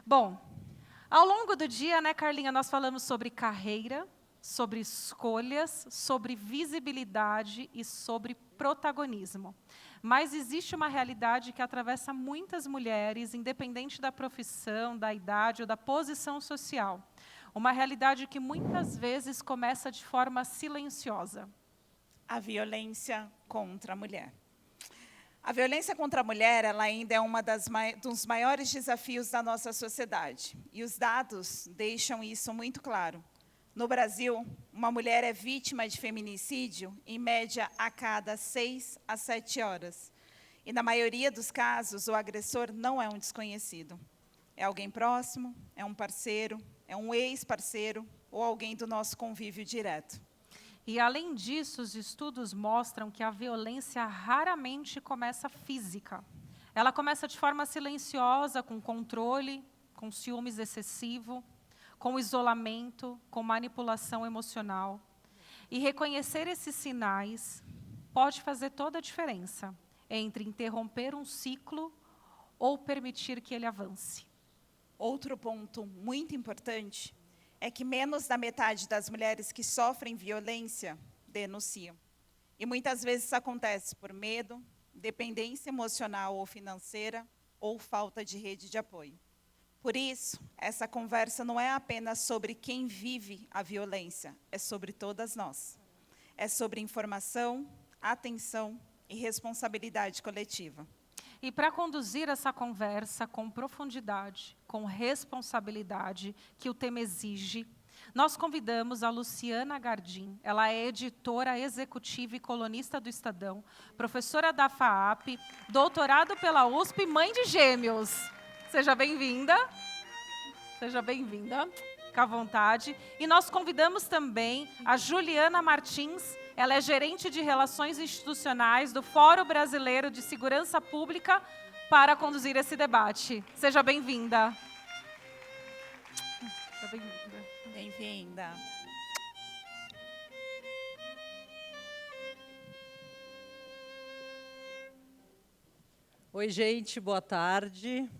Bom, ao longo do dia, né, Carlinha, nós falamos sobre carreira, sobre escolhas, sobre visibilidade e sobre protagonismo. Mas existe uma realidade que atravessa muitas mulheres, independente da profissão, da idade ou da posição social. Uma realidade que muitas vezes começa de forma silenciosa. A violência contra a mulher. A violência contra a mulher, ela ainda é dos maiores desafios da nossa sociedade. E os dados deixam isso muito claro. No Brasil, uma mulher é vítima de feminicídio, em média, a cada 6 a 7 horas. E, na maioria dos casos, o agressor não é um desconhecido. É alguém próximo, é um parceiro, é um ex-parceiro ou alguém do nosso convívio direto. E, além disso, os estudos mostram que a violência raramente começa física. Ela começa de forma silenciosa, com controle, com ciúmes excessivo, com isolamento, com manipulação emocional. E reconhecer esses sinais pode fazer toda a diferença entre interromper um ciclo ou permitir que ele avance. Outro ponto muito importante é que menos da metade das mulheres que sofrem violência denunciam. E muitas vezes isso acontece por medo, dependência emocional ou financeira, ou falta de rede de apoio. Por isso, essa conversa não é apenas sobre quem vive a violência, é sobre todas nós. É sobre informação, atenção e responsabilidade coletiva. E para conduzir essa conversa com profundidade, com responsabilidade, que o tema exige, nós convidamos a Luciana Gardim. Ela é editora executiva e colunista do Estadão, professora da FAAP, doutorado pela USP, mãe de gêmeos. Seja bem-vinda. Seja bem-vinda. Fica à vontade. E nós convidamos também a Juliana Martins. Ela é gerente de Relações Institucionais do Fórum Brasileiro de Segurança Pública para conduzir esse debate. Seja bem-vinda. Seja bem-vinda. Bem-vinda. Oi, gente, boa tarde.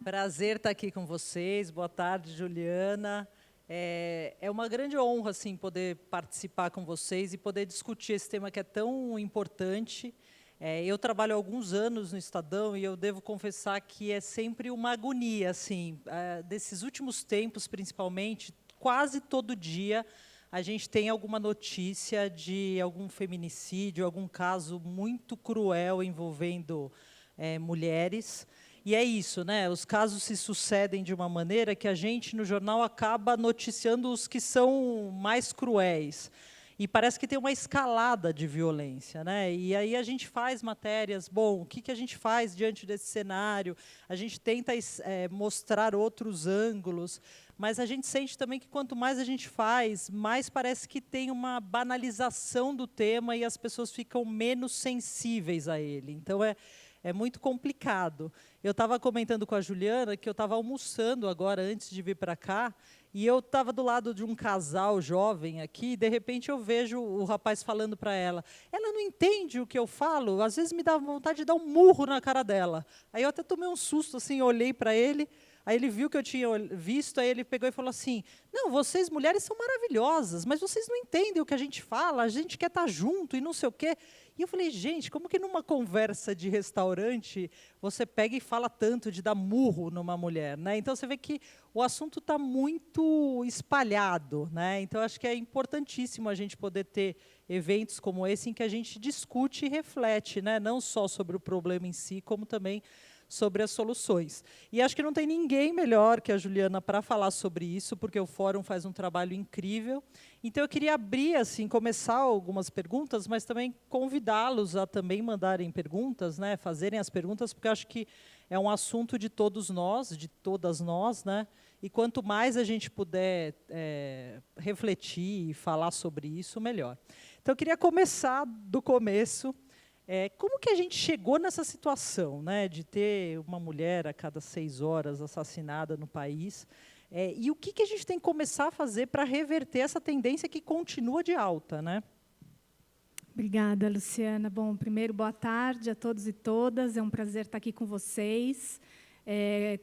Prazer estar aqui com vocês. Boa tarde, Juliana. É uma grande honra assim, poder participar com vocês e poder discutir esse tema que é tão importante. Eu trabalho há alguns anos no Estadão e eu devo confessar que é sempre uma agonia. Assim, desses últimos tempos, principalmente, quase todo dia a gente tem alguma notícia de algum feminicídio, algum caso muito cruel envolvendo mulheres. E é isso, né? Os casos se sucedem de uma maneira que a gente, no jornal, acaba noticiando os que são mais cruéis. E parece que tem uma escalada de violência, né? E aí a gente faz matérias, bom, o que a gente faz diante desse cenário? A gente tenta mostrar outros ângulos, mas a gente sente também que quanto mais a gente faz, mais parece que tem uma banalização do tema e as pessoas ficam menos sensíveis a ele. Então, é muito complicado. Eu estava comentando com a Juliana que eu estava almoçando agora, antes de vir para cá, e eu estava do lado de um casal jovem aqui, e de repente eu vejo o rapaz falando para ela. Ela não entende o que eu falo, às vezes me dá vontade de dar um murro na cara dela. Aí eu até tomei um susto, assim, olhei para ele, aí ele viu que eu tinha visto, aí ele pegou e falou assim, não, vocês mulheres são maravilhosas, mas vocês não entendem o que a gente fala, a gente quer estar junto e não sei o quê. E eu falei, gente, como que numa conversa de restaurante você pega e fala tanto de dar murro numa mulher, né? Então você vê que o assunto está muito espalhado, né? Então acho que é importantíssimo a gente poder ter eventos como esse em que a gente discute e reflete, né? Não só sobre o problema em si, como também sobre as soluções. E acho que não tem ninguém melhor que a Juliana para falar sobre isso, porque o Fórum faz um trabalho incrível. Então, eu queria abrir, assim, começar algumas perguntas, mas também convidá-los a também mandarem perguntas, né, fazerem as perguntas, porque acho que é um assunto de todos nós, de todas nós, né, e quanto mais a gente puder refletir e falar sobre isso, melhor. Então, eu queria começar do começo. Como que a gente chegou nessa situação, né, de ter uma mulher a cada 6 horas assassinada no país? E o que a gente tem que começar a fazer para reverter essa tendência que continua de alta, né? Obrigada, Luciana. Bom, primeiro, boa tarde a todos e todas. É um prazer estar aqui com vocês.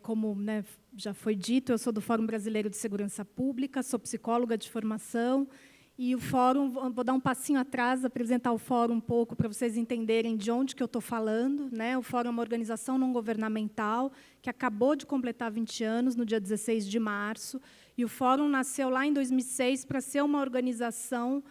Como, né, já foi dito, eu sou do Fórum Brasileiro de Segurança Pública, sou psicóloga de formação, e o Fórum, vou dar um passinho atrás, apresentar o Fórum um pouco para vocês entenderem de onde que eu estou falando, né? O Fórum é uma organização não governamental que acabou de completar 20 anos, no dia 16 de março, e o Fórum nasceu lá em 2006 para ser uma organização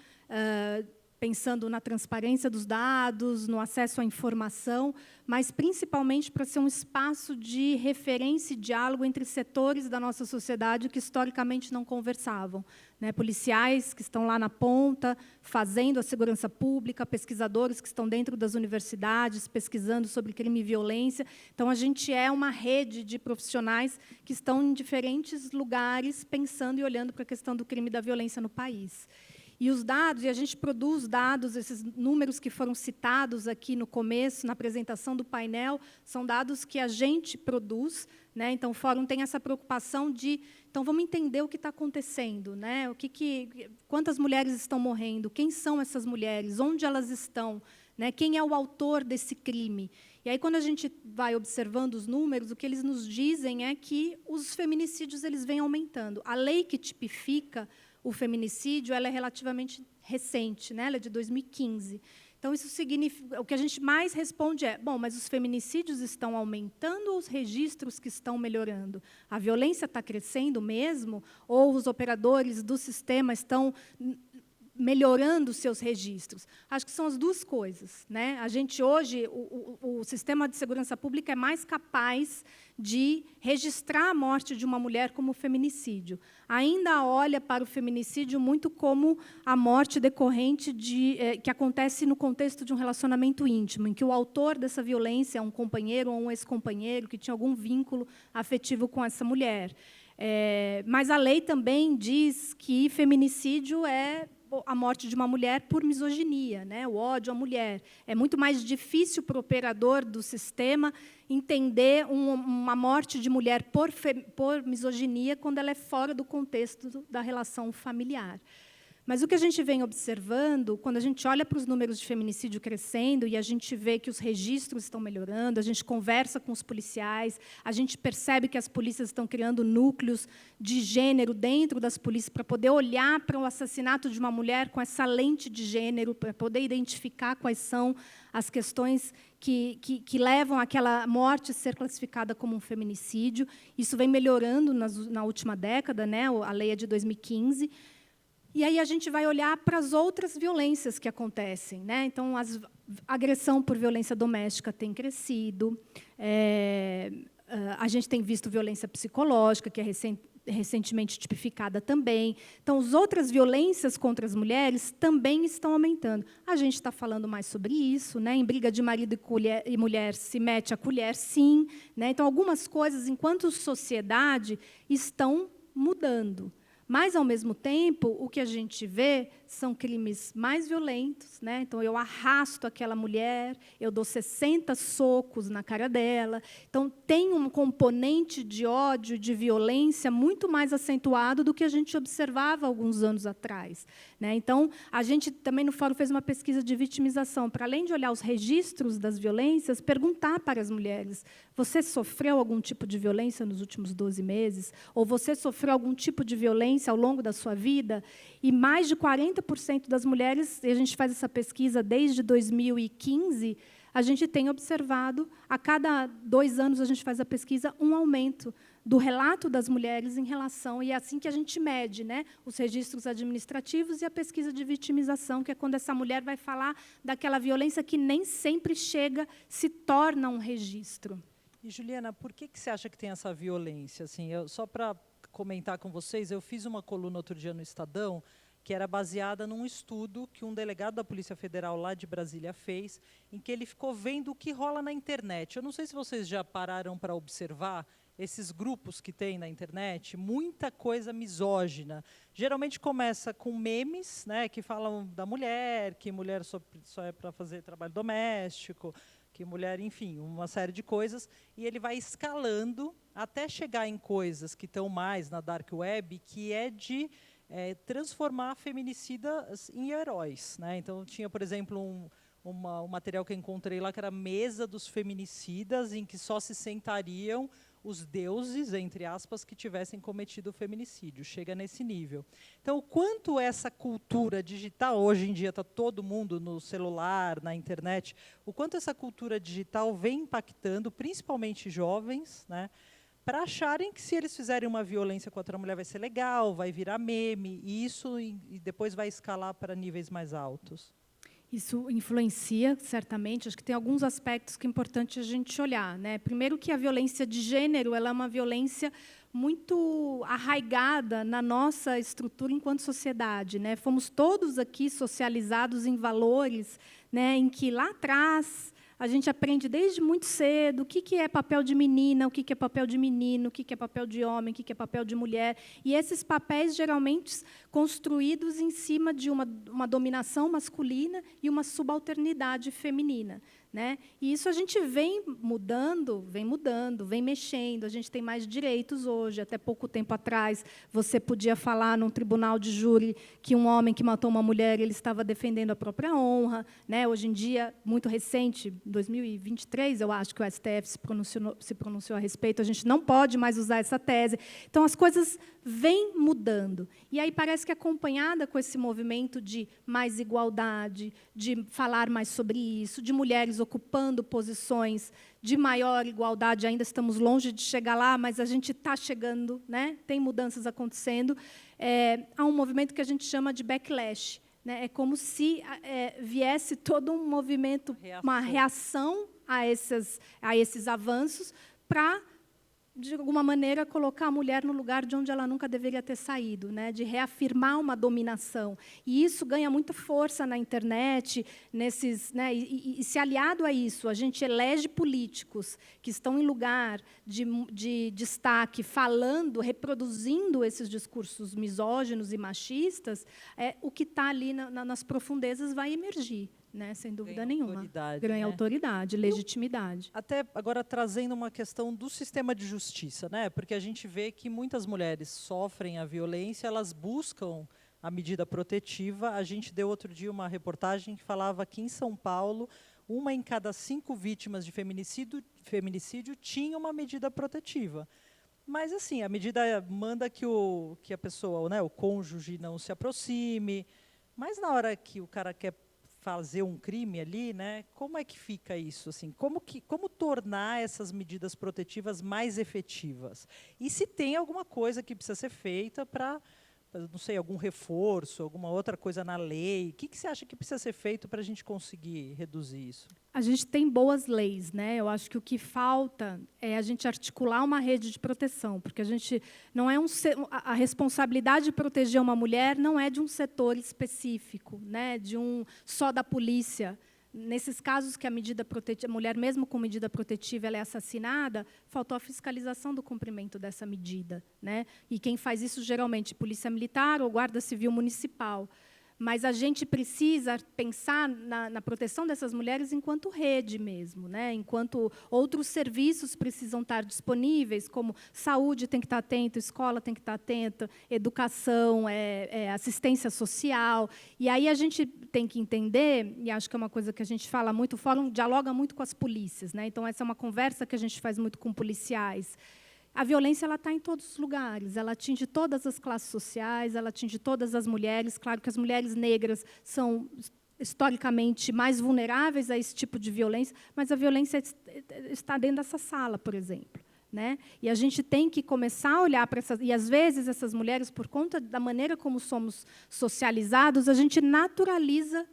pensando na transparência dos dados, no acesso à informação, mas principalmente para ser um espaço de referência e diálogo entre setores da nossa sociedade que historicamente não conversavam, né? Policiais que estão lá na ponta, fazendo a segurança pública, pesquisadores que estão dentro das universidades, pesquisando sobre crime e violência. Então, a gente é uma rede de profissionais que estão em diferentes lugares, pensando e olhando para a questão do crime e da violência no país. E os dados, e a gente produz dados, esses números que foram citados aqui no começo, na apresentação do painel, são dados que a gente produz, né? Então, o Fórum tem essa preocupação de, então, vamos entender o que está acontecendo, né? Quantas mulheres estão morrendo, quem são essas mulheres, onde elas estão, né? Quem é o autor desse crime. E aí, quando a gente vai observando os números, o que eles nos dizem é que os feminicídios eles vêm aumentando. A lei que tipifica o feminicídio ela é relativamente recente, né? Ela é de 2015. Então, isso significa, o que a gente mais responde é, bom, mas os feminicídios estão aumentando ou os registros que estão melhorando? A violência está crescendo mesmo? Ou os operadores do sistema estão melhorando seus registros? Acho que são as duas coisas, né? A gente, hoje, o sistema de segurança pública é mais capaz de registrar a morte de uma mulher como feminicídio. Ainda olha para o feminicídio muito como a morte decorrente que acontece no contexto de um relacionamento íntimo, em que o autor dessa violência é um companheiro ou um ex-companheiro que tinha algum vínculo afetivo com essa mulher. Mas a lei também diz que feminicídio é a morte de uma mulher por misoginia, né? O ódio à mulher. É muito mais difícil para o operador do sistema entender uma morte de mulher por misoginia quando ela é fora do contexto da relação familiar. Mas o que a gente vem observando, quando a gente olha para os números de feminicídio crescendo e a gente vê que os registros estão melhorando, a gente conversa com os policiais, a gente percebe que as polícias estão criando núcleos de gênero dentro das polícias para poder olhar para o assassinato de uma mulher com essa lente de gênero, para poder identificar quais são as questões que levam àquela morte a ser classificada como um feminicídio. Isso vem melhorando na última década, né? A lei é de 2015. E aí a gente vai olhar para as outras violências que acontecem, né? Então, a agressão por violência doméstica tem crescido, a gente tem visto violência psicológica, que é recentemente tipificada também. Então, as outras violências contra as mulheres também estão aumentando. A gente está falando mais sobre isso, né? Em briga de marido e mulher se mete a colher, sim, né? Então, algumas coisas, enquanto sociedade, estão mudando. Mas, ao mesmo tempo, o que a gente vê são crimes mais violentos, né? Então, eu arrasto aquela mulher, eu dou 60 socos na cara dela. Então, tem um componente de ódio, de violência, muito mais acentuado do que a gente observava alguns anos atrás, né? Então, a gente também no Fórum fez uma pesquisa de vitimização, para além de olhar os registros das violências, perguntar para as mulheres, você sofreu algum tipo de violência nos últimos 12 meses? Ou você sofreu algum tipo de violência ao longo da sua vida? E mais de 40% das mulheres, e a gente faz essa pesquisa desde 2015, a gente tem observado, a cada 2 anos a gente faz a pesquisa, um aumento do relato das mulheres em relação, e é assim que a gente mede, né, os registros administrativos e a pesquisa de vitimização, que é quando essa mulher vai falar daquela violência que nem sempre chega, se torna um registro. E, Juliana, por que você acha que tem essa violência? Assim, só para comentar com vocês, eu fiz uma coluna outro dia no Estadão, que era baseada num estudo que um delegado da Polícia Federal lá de Brasília fez, em que ele ficou vendo o que rola na internet. Eu não sei se vocês já pararam para observar esses grupos que tem na internet, muita coisa misógina. Geralmente começa com memes, né, que falam da mulher, que mulher só é para fazer trabalho doméstico, que mulher, enfim, uma série de coisas, e ele vai escalando até chegar em coisas que estão mais na dark web, que é de transformar feminicidas em heróis, né? Então, tinha, por exemplo, um material que eu encontrei lá, que era a mesa dos feminicidas, em que só se sentariam os deuses, entre aspas, que tivessem cometido o feminicídio. Chega nesse nível. Então, o quanto essa cultura digital, hoje em dia está todo mundo no celular, na internet, o quanto essa cultura digital vem impactando, principalmente jovens, né, para acharem que se eles fizerem uma violência contra a mulher vai ser legal, vai virar meme, e isso e depois vai escalar para níveis mais altos. Isso influencia, certamente. Acho que tem alguns aspectos que é importante a gente olhar, né? Primeiro que a violência de gênero, ela é uma violência muito arraigada na nossa estrutura enquanto sociedade, né? Fomos todos aqui socializados em valores, né, em que lá atrás a gente aprende desde muito cedo o que é papel de menina, o que é papel de menino, o que é papel de homem, o que é papel de mulher. E esses papéis, geralmente, construídos em cima de uma dominação masculina e uma subalternidade feminina, né? E isso a gente vem mudando, vem mexendo. A gente tem mais direitos hoje. Até pouco tempo atrás, você podia falar num tribunal de júri que um homem que matou uma mulher, ele estava defendendo a própria honra, né? Hoje em dia, muito recente, 2023, eu acho que o STF se pronunciou a respeito, a gente não pode mais usar essa tese. Então, as coisas vêm mudando. E aí parece que, acompanhada com esse movimento de mais igualdade, de falar mais sobre isso, de mulheres ocupando posições de maior igualdade, ainda estamos longe de chegar lá, mas a gente está chegando, né? Tem mudanças acontecendo. Há um movimento que a gente chama de backlash, né? É como se viesse todo um movimento, uma reação a esses avanços, para, de alguma maneira, colocar a mulher no lugar de onde ela nunca deveria ter saído, né? De reafirmar uma dominação. E isso ganha muita força na internet, né? E se aliado a isso, a gente elege políticos que estão em lugar de destaque, falando, reproduzindo esses discursos misóginos e machistas, o que está ali nas profundezas vai emergir. Né, sem dúvida nenhuma. Ganha autoridade, legitimidade. Até agora trazendo uma questão do sistema de justiça, né? Porque a gente vê que muitas mulheres sofrem a violência, elas buscam a medida protetiva. A gente deu outro dia uma reportagem que falava que em São Paulo, 1 em cada 5 vítimas de feminicídio tinha uma medida protetiva. Mas assim, a medida manda que a pessoa, né, o cônjuge, não se aproxime. Mas na hora que o cara quer fazer um crime ali, né? Como é que fica isso? Assim, como tornar essas medidas protetivas mais efetivas? E se tem alguma coisa que precisa ser feita para, não sei, algum reforço, alguma outra coisa na lei? O que você acha que precisa ser feito para a gente conseguir reduzir isso? A gente tem boas leis, né? Eu acho que o que falta é a gente articular uma rede de proteção, porque a gente não é a responsabilidade de proteger uma mulher não é de um setor específico, né? Só da polícia. Nesses casos que a mulher, mesmo com medida protetiva, ela é assassinada, faltou a fiscalização do cumprimento dessa medida, né? E quem faz isso geralmente polícia militar ou guarda civil municipal. Mas a gente precisa pensar na proteção dessas mulheres enquanto rede mesmo, né? Enquanto outros serviços precisam estar disponíveis, como saúde tem que estar atento, escola tem que estar atenta, educação, assistência social. E aí a gente tem que entender, e acho que é uma coisa que a gente fala muito, o fórum dialoga muito com as polícias, né? Então, essa é uma conversa que a gente faz muito com policiais. A violência está em todos os lugares, ela atinge todas as classes sociais, ela atinge todas as mulheres. Claro que as mulheres negras são historicamente mais vulneráveis a esse tipo de violência, mas a violência está dentro dessa sala, por exemplo. Né? E a gente tem que começar a olhar para essas... E, às vezes, essas mulheres, por conta da maneira como somos socializados, a gente naturaliza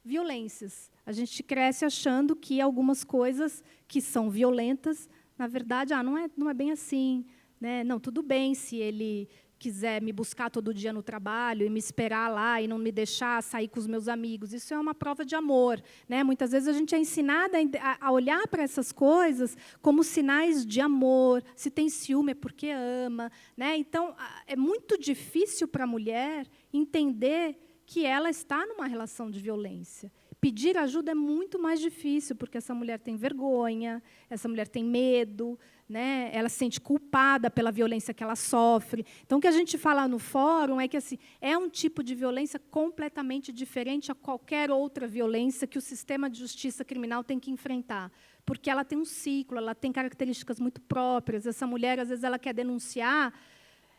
violências. A gente cresce achando que algumas coisas que são violentas, na verdade, não é bem assim, né? Não, tudo bem se ele quiser me buscar todo dia no trabalho e me esperar lá e não me deixar sair com os meus amigos. Isso é uma prova de amor, né? Muitas vezes a gente é ensinada a olhar para essas coisas como sinais de amor. Se tem ciúme é porque ama, né? Então, é muito difícil para a mulher entender que ela está numa relação de violência. Pedir ajuda é muito mais difícil, porque essa mulher tem vergonha, essa mulher tem medo, né? Ela se sente culpada pela violência que ela sofre. Então, o que a gente fala no fórum é que assim, é um tipo de violência completamente diferente a qualquer outra violência que o sistema de justiça criminal tem que enfrentar. porque ela tem um ciclo, ela tem características muito próprias. Essa mulher, às vezes, ela quer denunciar,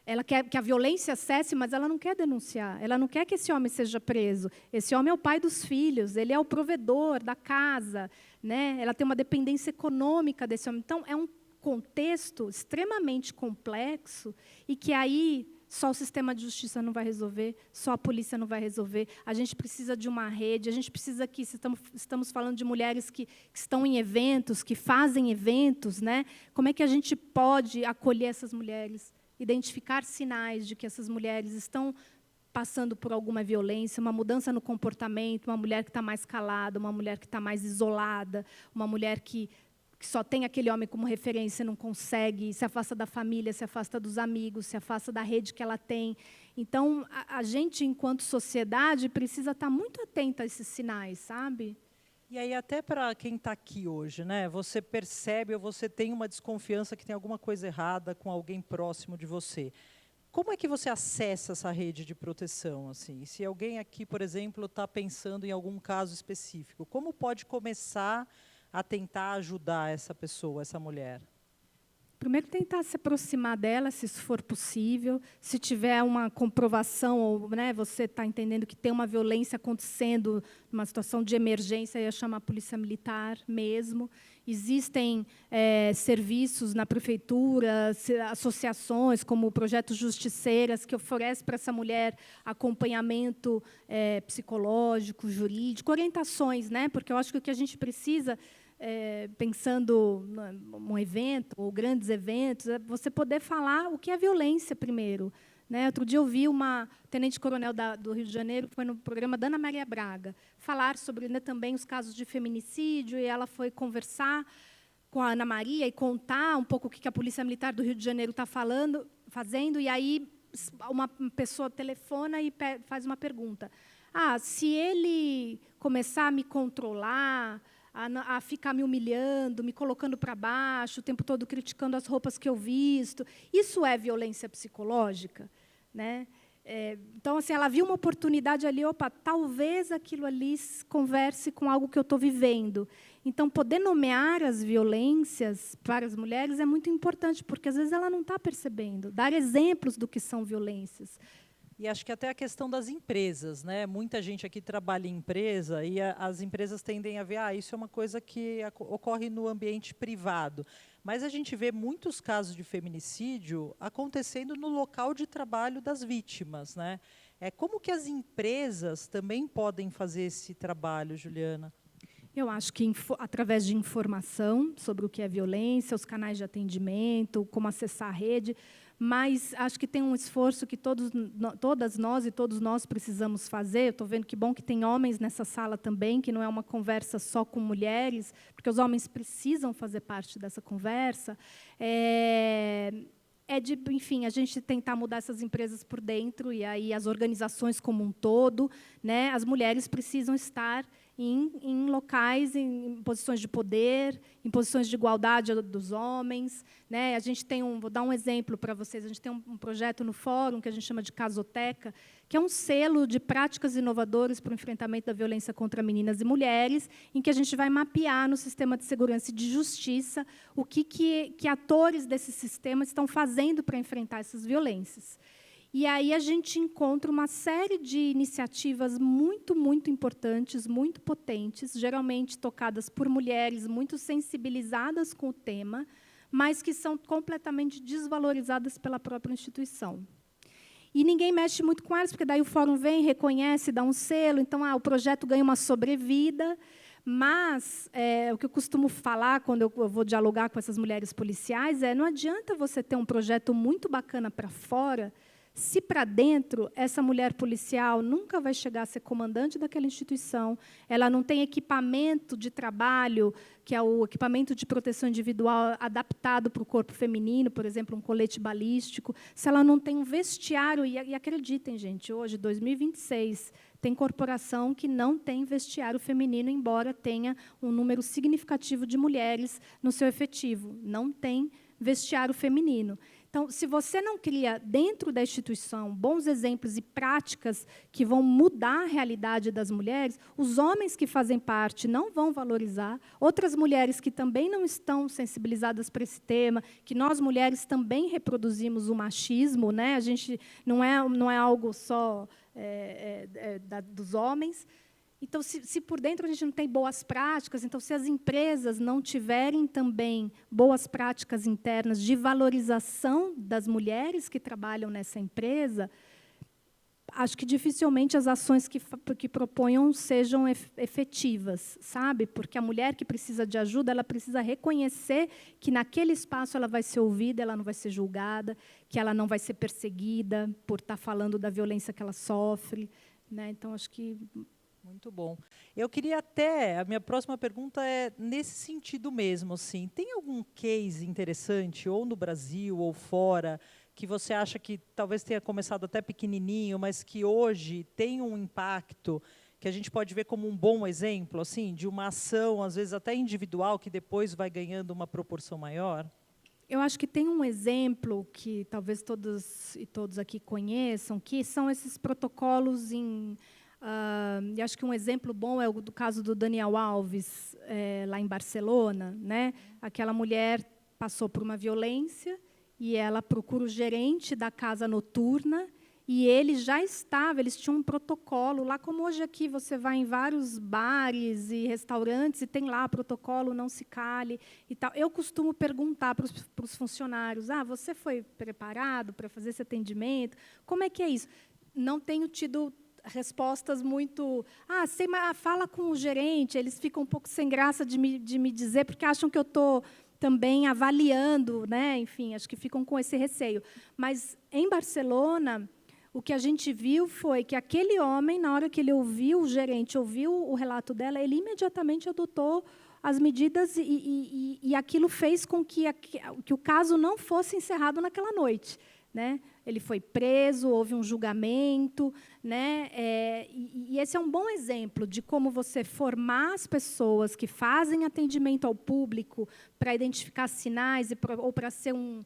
ela quer que a violência cesse, mas ela não quer denunciar. Ela não quer que esse homem seja preso. Esse homem é o pai dos filhos, ele é o provedor da casa, né? Ela tem uma dependência econômica desse homem. Então, é um contexto extremamente complexo e que aí só o sistema de justiça não vai resolver, só a polícia não vai resolver. A gente precisa de uma rede, a gente precisa que, se estamos falando de mulheres que estão em eventos, que fazem eventos, né? Como é que a gente pode acolher essas mulheres? Identificar sinais de que essas mulheres estão passando por alguma violência, uma mudança no comportamento, uma mulher que está mais calada, uma mulher que está mais isolada, uma mulher que só tem aquele homem como referência, não consegue, se afasta da família, se afasta dos amigos, se afasta da rede que ela tem. Então, a gente, enquanto sociedade, precisa estar muito atenta a esses sinais, sabe? E aí, até para quem está aqui hoje, né, você percebe ou você tem uma desconfiança que tem alguma coisa errada com alguém próximo de você. Como é que você acessa essa rede de proteção? Assim? Se alguém aqui, por exemplo, está pensando em algum caso específico, como pode começar a tentar ajudar essa pessoa, essa mulher? Primeiro, tentar se aproximar dela, se isso for possível. Se tiver uma comprovação, ou, né, você está entendendo que tem uma violência acontecendo, numa situação de emergência, ia chamar a polícia militar mesmo. Existem serviços na prefeitura, associações, como o Projeto Justiceiras, que oferece para essa mulher acompanhamento psicológico, jurídico, orientações, né, porque eu acho que o que a gente precisa, pensando num evento, ou grandes eventos, é você poder falar o que é violência primeiro. Né? Outro dia eu vi uma tenente-coronel do Rio de Janeiro, que foi no programa da Ana Maria Braga, falar sobre, né, também os casos de feminicídio, e ela foi conversar com a Ana Maria e contar um pouco o que a Polícia Militar do Rio de Janeiro está fazendo, e aí uma pessoa telefona e faz uma pergunta. Se ele começar a me controlar, a ficar me humilhando, me colocando para baixo, o tempo todo criticando as roupas que eu visto, isso é violência psicológica? Né? Então, assim, ela viu uma oportunidade ali, talvez aquilo ali converse com algo que eu estou vivendo. Então, poder nomear as violências para as mulheres é muito importante, porque, às vezes, ela não está percebendo. Dar exemplos do que são violências. E acho que até a questão das empresas, né? Muita gente aqui trabalha em empresa e as empresas tendem a ver, isso é uma coisa que ocorre no ambiente privado. Mas a gente vê muitos casos de feminicídio acontecendo no local de trabalho das vítimas, né? Como que as empresas também podem fazer esse trabalho, Juliana? Eu acho que através de informação sobre o que é violência, os canais de atendimento, como acessar a rede, mas acho que tem um esforço que todas nós e todos nós precisamos fazer. Eu estou vendo que bom que tem homens nessa sala também, que não é uma conversa só com mulheres, porque os homens precisam fazer parte dessa conversa. Enfim, a gente tentar mudar essas empresas por dentro, e aí as organizações como um todo, né? As mulheres precisam estar em locais, em posições de poder, em posições de igualdade dos homens. Né? A gente tem vou dar um exemplo para vocês, a gente tem um projeto no Fórum, que a gente chama de Casoteca, que é um selo de práticas inovadoras para o enfrentamento da violência contra meninas e mulheres, em que a gente vai mapear no sistema de segurança e de justiça o que atores desse sistema estão fazendo para enfrentar essas violências. E aí a gente encontra uma série de iniciativas muito, muito importantes, muito potentes, geralmente tocadas por mulheres muito sensibilizadas com o tema, mas que são completamente desvalorizadas pela própria instituição. E ninguém mexe muito com elas, porque daí o Fórum vem, reconhece, dá um selo, então o projeto ganha uma sobrevida. Mas o que eu costumo falar quando eu vou dialogar com essas mulheres policiais não adianta você ter um projeto muito bacana para fora, se para dentro essa mulher policial nunca vai chegar a ser comandante daquela instituição, ela não tem equipamento de trabalho, que é o equipamento de proteção individual adaptado para o corpo feminino, por exemplo, um colete balístico, se ela não tem um vestiário, e acreditem, gente, hoje, 2026, tem corporação que não tem vestiário feminino, embora tenha um número significativo de mulheres no seu efetivo. Não tem vestiário feminino. Então, se você não cria dentro da instituição bons exemplos e práticas que vão mudar a realidade das mulheres, os homens que fazem parte não vão valorizar, outras mulheres que também não estão sensibilizadas para esse tema, que nós mulheres também reproduzimos o machismo, né? A gente não é algo só dos homens. Então, se por dentro a gente não tem boas práticas, então, se as empresas não tiverem também boas práticas internas de valorização das mulheres que trabalham nessa empresa, acho que dificilmente as ações que proponham sejam efetivas, sabe? Porque a mulher que precisa de ajuda, ela precisa reconhecer que naquele espaço ela vai ser ouvida, ela não vai ser julgada, que ela não vai ser perseguida por estar falando da violência que ela sofre, né? Então, acho que... Muito bom. Eu queria até, a minha próxima pergunta é nesse sentido mesmo, assim, tem algum case interessante, ou no Brasil, ou fora, que você acha que talvez tenha começado até pequenininho, mas que hoje tem um impacto que a gente pode ver como um bom exemplo, assim, de uma ação, às vezes até individual, que depois vai ganhando uma proporção maior? Eu acho que tem um exemplo que talvez todos e todos aqui conheçam, que são esses protocolos e acho que um exemplo bom é o do caso do Daniel Alves, lá em Barcelona, né? Aquela mulher passou por uma violência e ela procura o gerente da casa noturna e ele já estava, eles tinham um protocolo, lá como hoje aqui você vai em vários bares e restaurantes e tem lá protocolo, não se cale e tal. Eu costumo perguntar para os funcionários, você foi preparado para fazer esse atendimento? Como é que é isso? Não tenho tido respostas muito... fala com o gerente, eles ficam um pouco sem graça de me dizer, porque acham que eu estou também avaliando, né? Enfim, acho que ficam com esse receio. Mas, em Barcelona, o que a gente viu foi que aquele homem, na hora que ele ouviu, o gerente ouviu o relato dela, ele imediatamente adotou as medidas e aquilo fez com que o caso não fosse encerrado naquela noite, né? Ele foi preso, houve um julgamento, né? E esse é um bom exemplo de como você formar as pessoas que fazem atendimento ao público para identificar sinais ou para ser um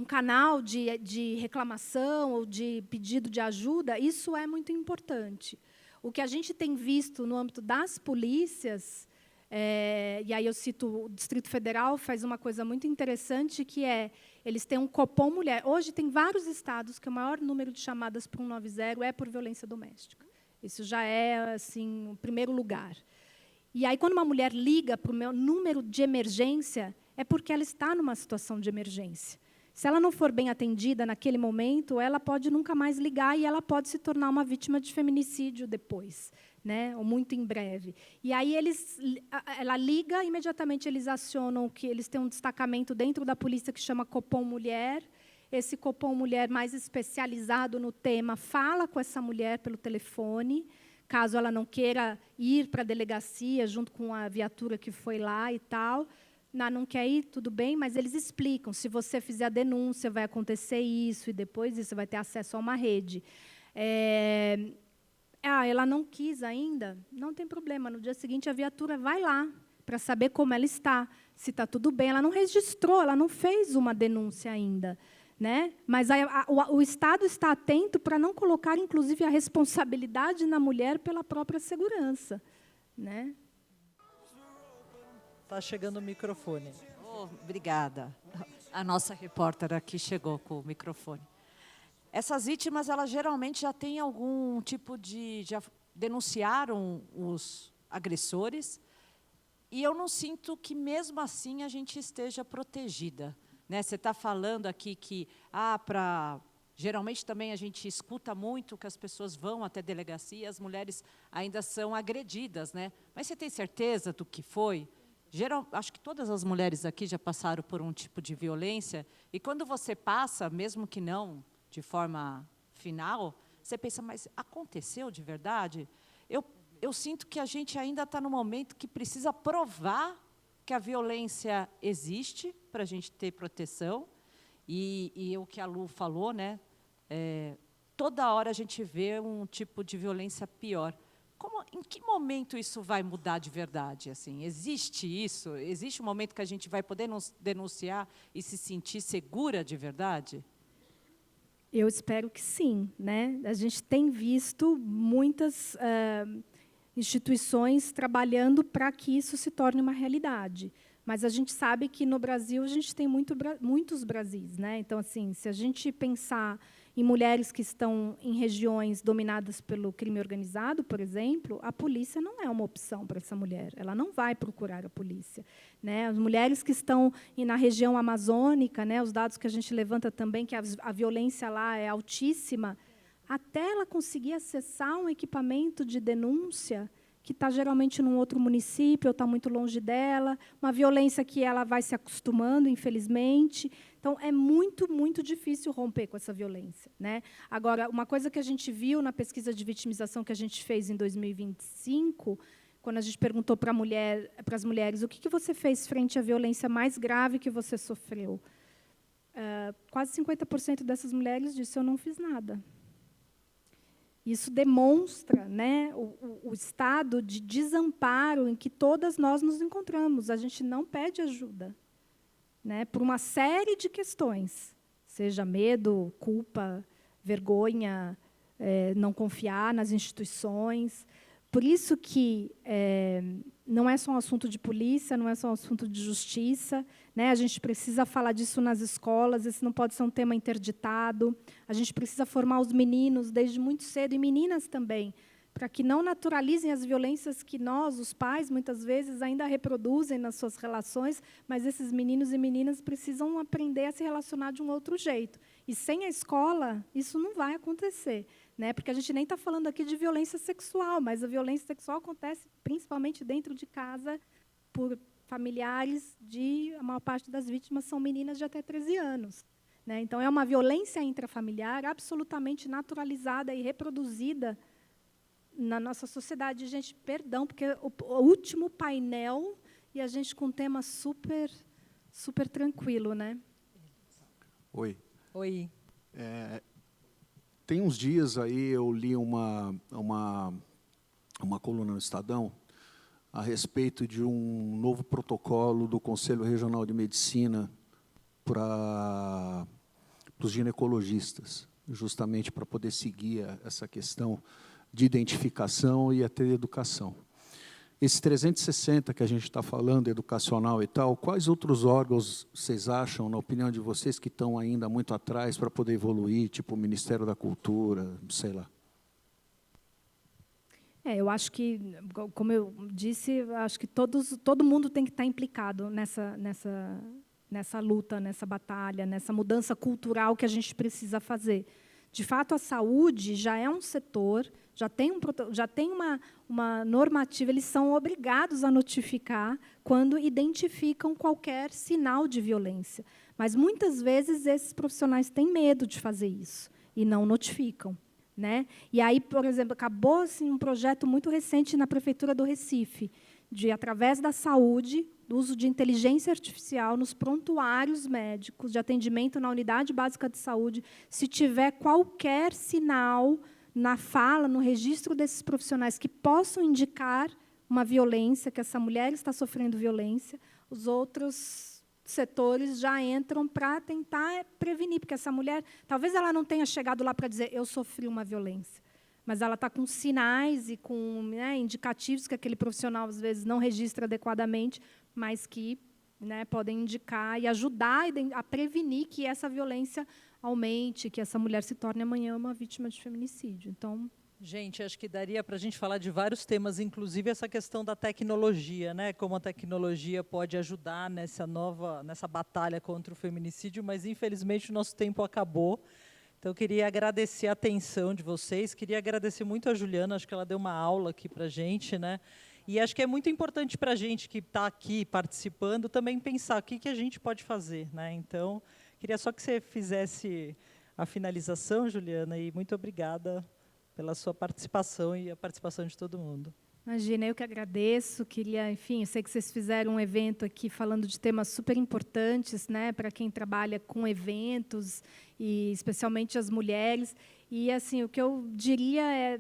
canal de reclamação ou de pedido de ajuda. Isso é muito importante. O que a gente tem visto no âmbito das polícias, e aí eu cito o Distrito Federal, faz uma coisa muito interessante, que eles têm um Copom Mulher. Hoje tem vários estados que o maior número de chamadas para 190 é por violência doméstica. Isso já é assim, o primeiro lugar. E aí, quando uma mulher liga para o meu número de emergência, é porque ela está numa situação de emergência. Se ela não for bem atendida naquele momento, ela pode nunca mais ligar e ela pode se tornar uma vítima de feminicídio depois, né? Ou muito em breve. E aí ela liga, imediatamente eles acionam que eles têm um destacamento dentro da polícia que chama Copom Mulher. Esse Copom Mulher mais especializado no tema fala com essa mulher pelo telefone, caso ela não queira ir para a delegacia junto com a viatura que foi lá e tal. Não quer ir, tudo bem, mas eles explicam. Se você fizer a denúncia, vai acontecer isso, e depois disso, você vai ter acesso a uma rede. Ela não quis ainda? Não tem problema. No dia seguinte, a viatura vai lá para saber como ela está, se está tudo bem. Ela não registrou, ela não fez uma denúncia ainda, né? Mas o Estado está atento para não colocar, inclusive, a responsabilidade na mulher pela própria segurança, né? Está chegando o microfone. Obrigada. A nossa repórter aqui chegou com o microfone. Essas vítimas, elas geralmente já têm algum tipo já denunciaram os agressores, e eu não sinto que, mesmo assim, a gente esteja protegida, né? Você está falando aqui que, geralmente também a gente escuta muito que as pessoas vão até a delegacia e as mulheres ainda são agredidas, né? Mas você tem certeza do que foi? Acho que todas as mulheres aqui já passaram por um tipo de violência, e quando você passa, mesmo que não de forma final, você pensa, mas aconteceu de verdade? Eu sinto que a gente ainda está no momento que precisa provar que a violência existe para a gente ter proteção, e o que a Lu falou, né? Toda hora a gente vê um tipo de violência pior. Em que momento isso vai mudar de verdade? Assim, existe isso? Existe um momento que a gente vai poder denunciar e se sentir segura de verdade? Eu espero que sim, né? A gente tem visto muitas instituições trabalhando para que isso se torne uma realidade. Mas a gente sabe que no Brasil a gente tem muitos Brasis, né? Então, assim, se a gente pensar em mulheres que estão em regiões dominadas pelo crime organizado, por exemplo, a polícia não é uma opção para essa mulher. Ela não vai procurar a polícia, né? As mulheres que estão na região amazônica, né? Os dados que a gente levanta também que a violência lá é altíssima, até ela conseguir acessar um equipamento de denúncia que está geralmente num outro município, ou está muito longe dela, uma violência que ela vai se acostumando, infelizmente. Então, é muito, muito difícil romper com essa violência, né? Agora, uma coisa que a gente viu na pesquisa de vitimização que a gente fez em 2025, quando a gente perguntou para as mulheres o que você fez frente à violência mais grave que você sofreu, quase 50% dessas mulheres disseram: eu não fiz nada. Isso demonstra, né, o estado de desamparo em que todas nós nos encontramos. A gente não pede ajuda, né, por uma série de questões, seja medo, culpa, vergonha, não confiar nas instituições. Por isso que não é só um assunto de polícia, não é só um assunto de justiça, né? A gente precisa falar disso nas escolas, esse não pode ser um tema interditado. A gente precisa formar os meninos desde muito cedo, e meninas também, para que não naturalizem as violências que nós, os pais, muitas vezes ainda reproduzem nas suas relações, mas esses meninos e meninas precisam aprender a se relacionar de um outro jeito. E sem a escola, isso não vai acontecer, né? Porque a gente nem está falando aqui de violência sexual, mas a violência sexual acontece principalmente dentro de casa por familiares a maior parte das vítimas são meninas de até 13 anos. Né? Então, é uma violência intrafamiliar absolutamente naturalizada e reproduzida na nossa sociedade. Gente, perdão, porque o último painel e a gente com um tema super, super tranquilo, né? Oi. Oi. Tem uns dias aí eu li uma coluna no Estadão a respeito de um novo protocolo do Conselho Regional de Medicina para os ginecologistas, justamente para poder seguir essa questão de identificação e até educação. Esse 360 que a gente está falando, educacional e tal, quais outros órgãos vocês acham, na opinião de vocês, que estão ainda muito atrás para poder evoluir, tipo o Ministério da Cultura, sei lá? Eu acho que, como eu disse, acho que todo mundo tem que estar implicado nessa luta, nessa batalha, nessa mudança cultural que a gente precisa fazer. De fato, a saúde já é um setor, já tem uma normativa, eles são obrigados a notificar quando identificam qualquer sinal de violência. Mas, muitas vezes, esses profissionais têm medo de fazer isso e não notificam. Né? E aí, por exemplo, acabou assim, um projeto muito recente na Prefeitura do Recife, de, através da saúde, do uso de inteligência artificial nos prontuários médicos de atendimento na unidade básica de saúde, se tiver qualquer sinal na fala, no registro desses profissionais que possam indicar uma violência, que essa mulher está sofrendo violência, os outros setores já entram para tentar prevenir, porque essa mulher, talvez ela não tenha chegado lá para dizer, eu sofri uma violência, mas ela está com sinais e com, né, indicativos que aquele profissional, às vezes, não registra adequadamente, mas que, né, podem indicar e ajudar a prevenir que essa violência aumente, que essa mulher se torne amanhã uma vítima de feminicídio. Então, gente, acho que daria para a gente falar de vários temas, inclusive essa questão da tecnologia, né? Como a tecnologia pode ajudar nessa batalha contra o feminicídio, mas, infelizmente, o nosso tempo acabou. Então, eu queria agradecer a atenção de vocês, queria agradecer muito a Juliana, acho que ela deu uma aula aqui para a gente, né? E acho que é muito importante para a gente que está aqui participando também pensar o que a gente pode fazer, né? Então, queria só que você fizesse a finalização, Juliana, e muito obrigada pela sua participação e a participação de todo mundo. Imagina, eu que agradeço. Queria, enfim, eu sei que vocês fizeram um evento aqui falando de temas super importantes, né, para quem trabalha com eventos e especialmente as mulheres. E assim, o que eu diria é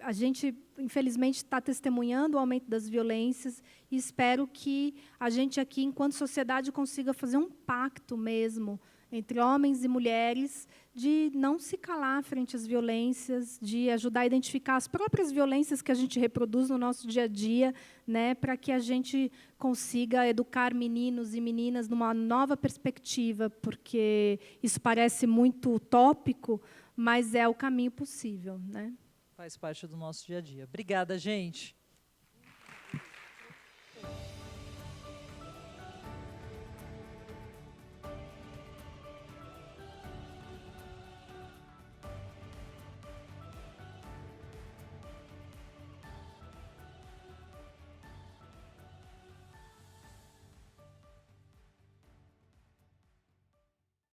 a gente, infelizmente, está testemunhando o aumento das violências e espero que a gente aqui, enquanto sociedade, consiga fazer um pacto mesmo entre homens e mulheres de não se calar frente às violências, de ajudar a identificar as próprias violências que a gente reproduz no nosso dia a dia, né, para que a gente consiga educar meninos e meninas numa nova perspectiva, porque isso parece muito utópico, mas é o caminho possível, né? Faz parte do nosso dia a dia. Obrigada, gente.